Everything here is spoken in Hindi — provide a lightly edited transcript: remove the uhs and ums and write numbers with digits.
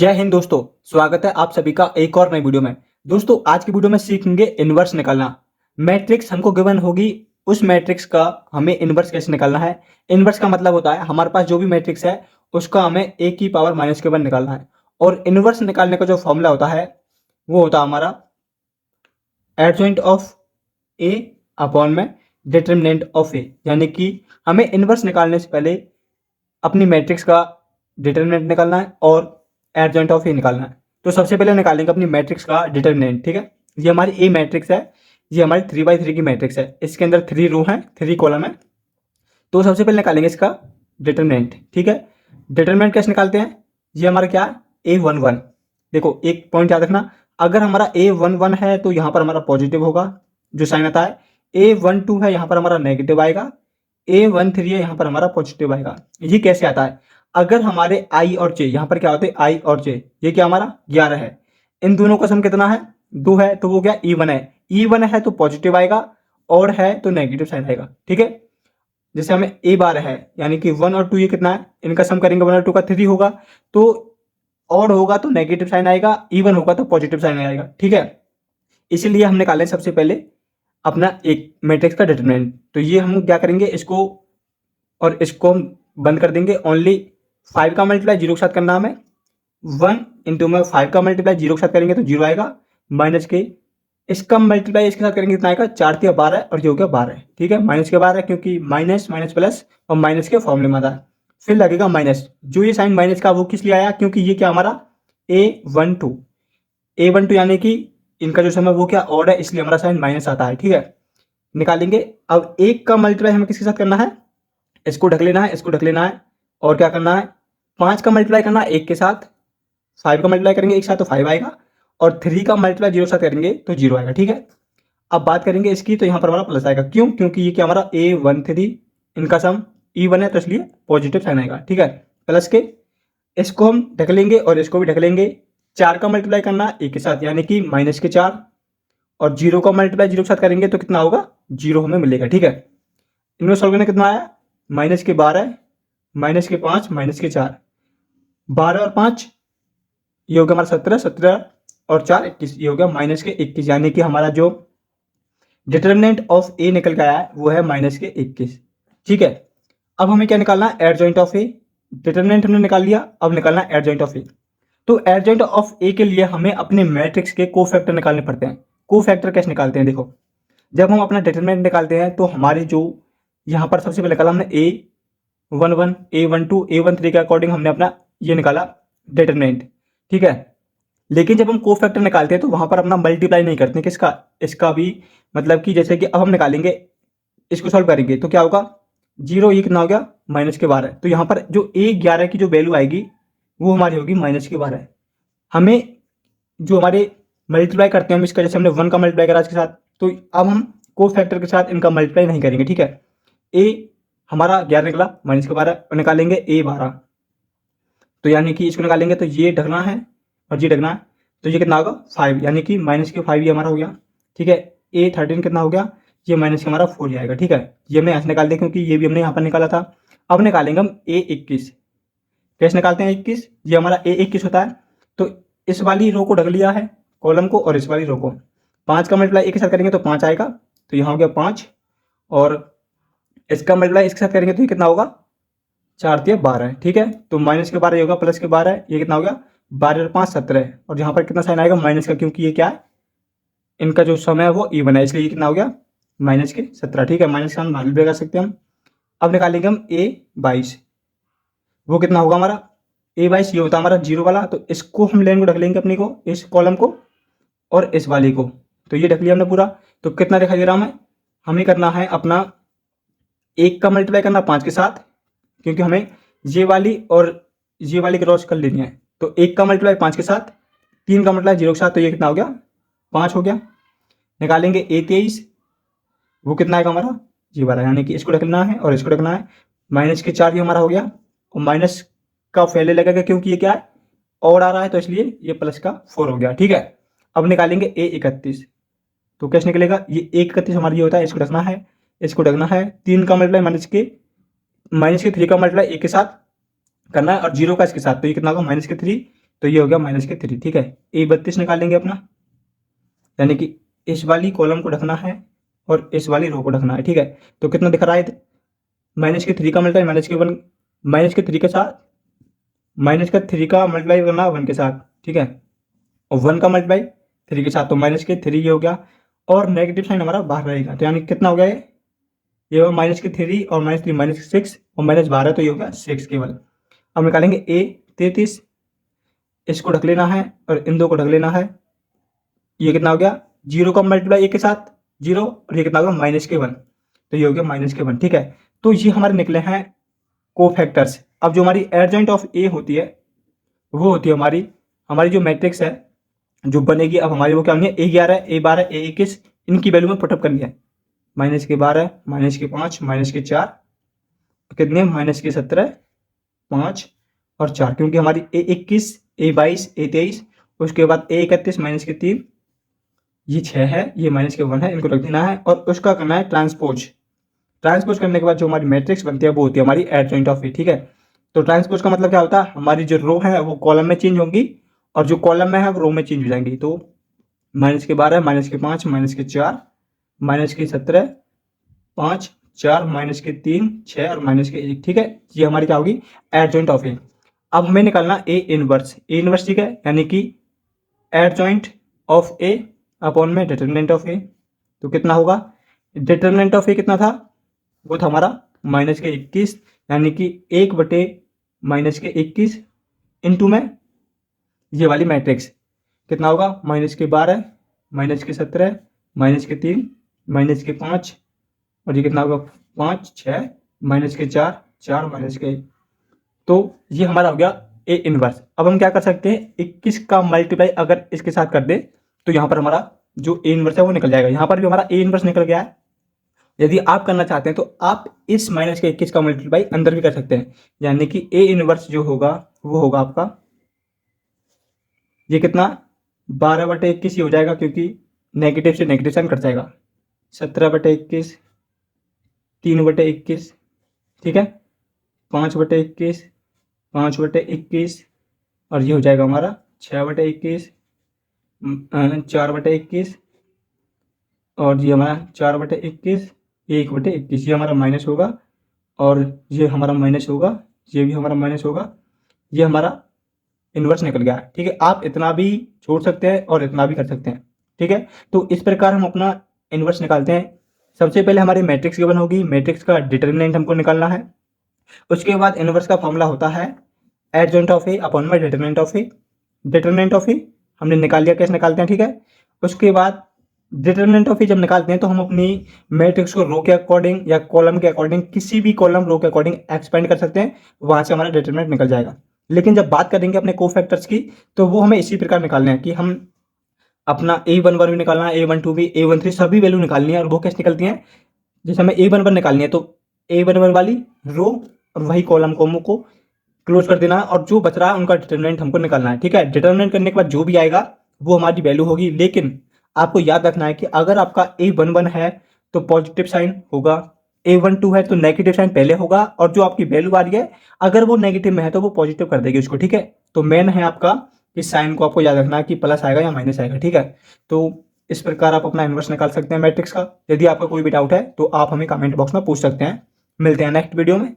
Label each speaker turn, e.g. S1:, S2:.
S1: जय हिंद दोस्तों, स्वागत है आप सभी का एक और नई वीडियो में। दोस्तों आज की वीडियो में सीखेंगे इनवर्स निकालना। मैट्रिक्स हमको गिवन होगी, उस मैट्रिक्स का हमें इनवर्स कैसे निकालना है। इनवर्स का मतलब होता है हमारे पास जो भी मैट्रिक्स है उसका हमें a की पावर -1 निकालना है। और इनवर्स निकालने का जो फॉर्मूला होता है वो होता है हमारा एडजॉइंट ऑफ a अपॉन में डिटर्मिनेंट ऑफ a। यानी कि हमें इनवर्स निकालने से पहले अपनी मैट्रिक्स का डिटर्मिनेंट निकालना है और एडजॉइंट ऑफ ए निकालना है। तो सबसे पहले निकालेंगे अपनी मैट्रिक्स का डिटर्मिनेंट। ठीक है, ये हमारी ए मैट्रिक्स है, ये हमारी 3x3 की मैट्रिक्स है। इसके अंदर 3 रो हैं, 3 कॉलम है। तो सबसे पहले निकालेंगे इसका डिटर्मिनेंट। ठीक है, डिटर्मिनेंट कैसे निकालते हैं, ये हमारा क्या है A11। देखो एक पॉइंट याद रखना, अगर हमारा A11 है तो यहाँ पर हमारा पॉजिटिव होगा जो साइन आता है। A12 है यहाँ पर हमारा नेगेटिव आएगा। A13 है यहाँ पर हमारा पॉजिटिव आएगा। ये कैसे आता है, अगर हमारे आई और जे यहाँ पर क्या होते हैं, आई और जे, ये क्या हमारा 11 है, इन दोनों का सम कितना है 2 है, तो वो क्या E1 है। E1 है तो पॉजिटिव आएगा और है तो नेगेटिव साइन आएगा। ठीक है, जैसे हमें ए बार है यानी कि 1 और 2 ये कितना है, इनका सम करेंगे 1 और 2 का 3 होगा, तो और होगा तो नेगेटिव साइन आएगा, इवन होगा तो पॉजिटिव साइन आएगा। ठीक है, इसीलिए हम निकालें सबसे पहले अपना एक मैट्रिक्स का डिटरमिनेंट। तो ये हम क्या करेंगे, इसको और इसको हम बंद कर देंगे। ओनली 5 का मल्टीप्लाई 0 के साथ करना हमें, 1 इंटू में 5 का मल्टीप्लाई 0 के साथ करेंगे तो 0 आएगा, माइनस के इसका मल्टीप्लाई इसके साथ करेंगे कितना आएगा, 4 × 12 और ये हो गया 12। ठीक है, माइनस के 12 क्योंकि माइनस माइनस प्लस और माइनस के फॉर्मूले में आता है। फिर लगेगा माइनस, जो ये साइन माइनस का वो किस लिए आया, क्योंकि ये क्या हमारा A12 यानी कि इनका जो सम है वो क्या ऑड है, इसलिए हमारा साइन माइनस आता है। ठीक है, निकालेंगे। अब एक का मल्टीप्लाई हमें किसके साथ करना है, इसको ढक लेना है, इसको ढक लेना है, और क्या करना है 5 का मल्टीप्लाई करना है एक के साथ, 5 का मल्टीप्लाई करेंगे एक साथ तो 5 आएगा, और 3 का मल्टीप्लाई 0 के साथ करेंगे तो 0 आएगा। ठीक है, अब बात करेंगे इसकी, तो यहाँ पर हमारा प्लस आएगा, क्यों, क्योंकि ये क्या हमारा A13 इनका सम E1 है तो इसलिए पॉजिटिव साइन आएगा। ठीक है, प्लस के इसको हम ढक लेंगे और इसको भी ढक लेंगे। 4 का मल्टीप्लाई करना है एक के साथ यानी कि -4, और 0 का मल्टीप्लाई 0 के साथ करेंगे तो कितना होगा 0 हमें मिलेगा। ठीक है, इनमें सॉल्व करने कितना आया, -12 -5 -4, 12 और 5 ये हो गया हमारा 17, 17 और 4 21, ये हो गया -21, यानी कि हमारा जो डिटर्मिनेंट ऑफ ए निकल के आया है वो है -21। ठीक है, अब हमें क्या निकालना है, एडजॉइंट ऑफ ए। डिटर्मिनेंट हमने निकाल लिया, अब निकालना है एडजॉइंट ऑफ ए। तो एडजॉइंट ऑफ ए के लिए हमें अपने मैट्रिक्स के कोफैक्टर निकालने पड़ते हैं। कोफैक्टर कैसे निकालते हैं, देखो जब हम अपना डिटर्मिनेंट निकालते हैं तो हमारे जो यहाँ पर सबसे पहले निकाला हमने A11 A12 A13 के अकॉर्डिंग हमने अपना ये निकाला डिटर्मिनेंट। ठीक है, लेकिन जब हम कोफैक्टर निकालते हैं तो वहां पर अपना मल्टीप्लाई नहीं करते, किसका, इसका भी, मतलब कि जैसे कि अब हम निकालेंगे, इसको सॉल्व करेंगे तो क्या होगा 0, ये कितना हो गया -12। तो यहाँ पर जो A11 की जो वैल्यू आएगी वो हमारी होगी -12। हमें जो हमारे मल्टीप्लाई करते हैं हम इसका, जैसे हमने 1 का मल्टीप्लाई करा इसके साथ, तो अब हम कोफैक्टर के साथ इनका मल्टीप्लाई नहीं करेंगे। ठीक है, ए हमारा 11 निकला -12 और निकालेंगे A12, तो यानी कि इसको निकालेंगे तो ये ढकना है और ये ढकना है, तो ये कितना होगा 5, यानी कि -5 ये हमारा हो गया। ठीक है, A13 कितना हो गया, ये माइनस हमारा 4 आएगा। ठीक है, ये हमने यहाँ से निकाल दिया क्योंकि ये भी हमने यहाँ पर निकाला था। अब निकालेंगे हम A21। कैसे निकालते हैं 21, ये हमारा A21 होता है। तो इस वाली रो को ढक लिया है कॉलम को, और इस वाली रो को 5 का मल्टीप्लाई एक के साथ करेंगे तो 5 आएगा, तो यहाँ हो गया 5, और इसका मल्टीप्लाई इसके साथ करेंगे तो ये कितना होगा 4 × 12। ठीक है, तो -12 ये होगा, प्लस के 12 ये कितना हो गया 12 और 5 17, और यहाँ पर कितना साइन आएगा माइनस का, क्योंकि ये क्या है इनका जो समय है वो इवन है, इसलिए ये कितना हो गया -17। ठीक है, माइनस का हम भाग भी कर सकते हैं हम। अब निकालेंगे हम A22, वो कितना होगा हमारा A22, ये होता है हमारा 0 वाला, तो इसको हम लाइन को ढक लेंगे अपनी को, इस कॉलम को और इस वाली को, तो ये ढक लिया हमने पूरा। तो कितना दिखाई दे रहा हमें करना है अपना 1 का मल्टीप्लाई करना 5 के साथ, क्योंकि हमें ये वाली और ये वाली क्रॉस कर लेनी है। तो 1 का मल्टीप्लाई 5 के साथ, 3 का मल्टीप्लाई 0 के साथ, तो ये कितना हो गया 5 हो गया। निकालेंगे A23, वो कितना आएगा हमारा ये वाला, यानी कि इसको रखना है और इसको रखना है, -4 ये हमारा हो गया, और माइनस का पहले लगेगा क्योंकि ये क्या है और आ रहा है, तो इसलिए ये प्लस का 4 हो गया। ठीक है, अब निकालेंगे A31, तो कैसे निकलेगा, ये A31 हमारा ये होता है, इसको रखना है, इसको ढकना है, 3 का मल्टीप्लाई -3 का मल्टीप्लाई 1 के साथ करना है और 0 का इसके साथ, तो ये कितना होगा -3, तो ये हो गया -3, ठीक है। A32 निकालेंगे अपना, यानी कि इस वाली कॉलम को ढकना है और इस वाली रो को ढकना है, ठीक है। तो कितना दिख रहा है, -3 का मल्टीप्लाई -1, -3 के साथ -3 का मल्टीप्लाई करना 1 के साथ, ठीक है, और 1 का मल्टीप्लाई 3 के साथ, तो -3 ये हो गया, और नेगेटिव साइन हमारा बाहर रहेगा, तो यानी कितना हो गया ये होगा -3 और -3 -6 और -12, तो ये हो गया 6 केवल। अब निकालेंगे A33, इसको ढक लेना है और इन दो को ढक लेना है। ये कितना हो गया, 0 का मल्टीप्लाई 1 के साथ 0, और ये कितना होगा -1, तो ये हो गया -1, ठीक है। तो ये हमारे निकले हैं कोफैक्टर्स। अब जो हमारी एडजॉइंट ऑफ ए होती है वो होती है हमारी हमारी जो मैट्रिक्स है जो बनेगी, अब हमारी वो क्या होंगे, A11 A12 A21, इनकी वैल्यू में पुटअप करनी है। -12 -5 -4 कितने, -17 5 और 4, क्योंकि हमारी A21 A22 A23, उसके बाद A31 -3, ये 6 है, ये -1 है, इनको रख देना है और उसका करना है ट्रांसपोज। ट्रांसपोज करने के बाद जो हमारी मैट्रिक्स बनती है वो होती है हमारी एडजॉइंट ऑफ ए, ठीक है। तो ट्रांसपोज का मतलब क्या होता है, हमारी जो रो है वो कॉलम में चेंज होंगी और जो कॉलम में है वो रो में चेंज हो जाएंगी। तो -12 -5 -4 -17 5 4 -3 6 और -1, ठीक है। ये हमारी क्या होगी, एडजॉइंट ऑफ ए। अब हमें निकालना ए इनवर्स, ठीक है, यानी कि एडजॉइंट ऑफ ए अपॉन में डिटरमिनेंट ऑफ ए। तो कितना होगा, डिटरमिनेंट ऑफ ए कितना था, वो था हमारा -21, यानी कि 1/-21 इंटू में ये वाली मैट्रिक्स कितना होगा, -12 -17 -3 -5 और ये कितना होगा 5 6 -4 4 -1। तो ये हमारा हो गया ए इनवर्स। अब हम क्या कर सकते हैं, 21 का मल्टीप्लाई अगर इसके साथ कर दे तो यहाँ पर हमारा जो ए इनवर्स है वो निकल जाएगा। यहाँ पर भी हमारा ए इनवर्स निकल गया है। यदि आप करना चाहते हैं तो आप इस -21 का मल्टीप्लाई अंदर भी कर सकते हैं, यानी कि ए इनवर्स जो होगा वो होगा आपका ये कितना 12/21 ही हो जाएगा, क्योंकि नेगेटिव से नेगेटिव साइन कट जाएगा। 17/21 3/21, ठीक है, 5/21 5/21 और ये हो जाएगा हमारा 6/21 4/21 और ये हमारा 4/21 1/21, ये हमारा माइनस होगा और ये हमारा माइनस होगा, ये भी हमारा माइनस होगा, ये हमारा इन्वर्स निकल गया, ठीक है। आप इतना भी छोड़ सकते हैं और इतना भी कर सकते हैं, ठीक है। तो इस प्रकार हम अपना इन्वर्स निकालते हैं। सबसे पहले हमारी मैट्रिक्स गिवन होगी, मैट्रिक्स का डिटरमिनेंट हमको निकालना है। उसके बाद इन्वर्स का फॉर्मूला होता है एडजॉइंट ऑफ ए अपॉन में determinant of A. Determinant of A हमने निकाल लिया, कैसे निकालते हैं, ठीक है। उसके बाद डिटरमिनेंट ऑफ ए जब निकालते हैं तो हम अपनी मैट्रिक्स को रो के अकॉर्डिंग या कॉलम के अकॉर्डिंग, किसी भी कॉलम रो के अकॉर्डिंग एक्सपेंड कर सकते हैं, वहां से हमारा डिटरमिनेंट निकल जाएगा। लेकिन जब बात करेंगे अपने कोफैक्टर्स की तो वो हमें इसी प्रकार निकालने हैं कि हम अपना A11 भी निकालना है, A12 भी, A13 सभी वैल्यू निकालनी है। और वो कैसे निकलती हैं, जैसे हमें A11 निकालनी है तो A11 वाली रो और वही कॉलम को क्लोज कर देना है और जो बच रहा है उनका डिटरमिनेंट हमको निकालना है, ठीक है। डिटरमिनेंट करने के बाद जो भी आएगा वो हमारी वैल्यू होगी। लेकिन आपको याद रखना है कि अगर आपका A11 है तो पॉजिटिव साइन होगा, A12 है तो नेगेटिव साइन पहले होगा, और जो आपकी वैल्यू आ रही है अगर वो नेगेटिव में है तो वो पॉजिटिव कर देगी उसको, ठीक है। तो मेन है आपका इस साइन को आपको याद रखना है कि प्लस आएगा या माइनस आएगा, ठीक है। तो इस प्रकार आप अपना इन्वर्स निकाल सकते हैं मैट्रिक्स का। यदि आपका कोई भी डाउट है तो आप हमें कमेंट बॉक्स में पूछ सकते हैं। मिलते हैं नेक्स्ट वीडियो में।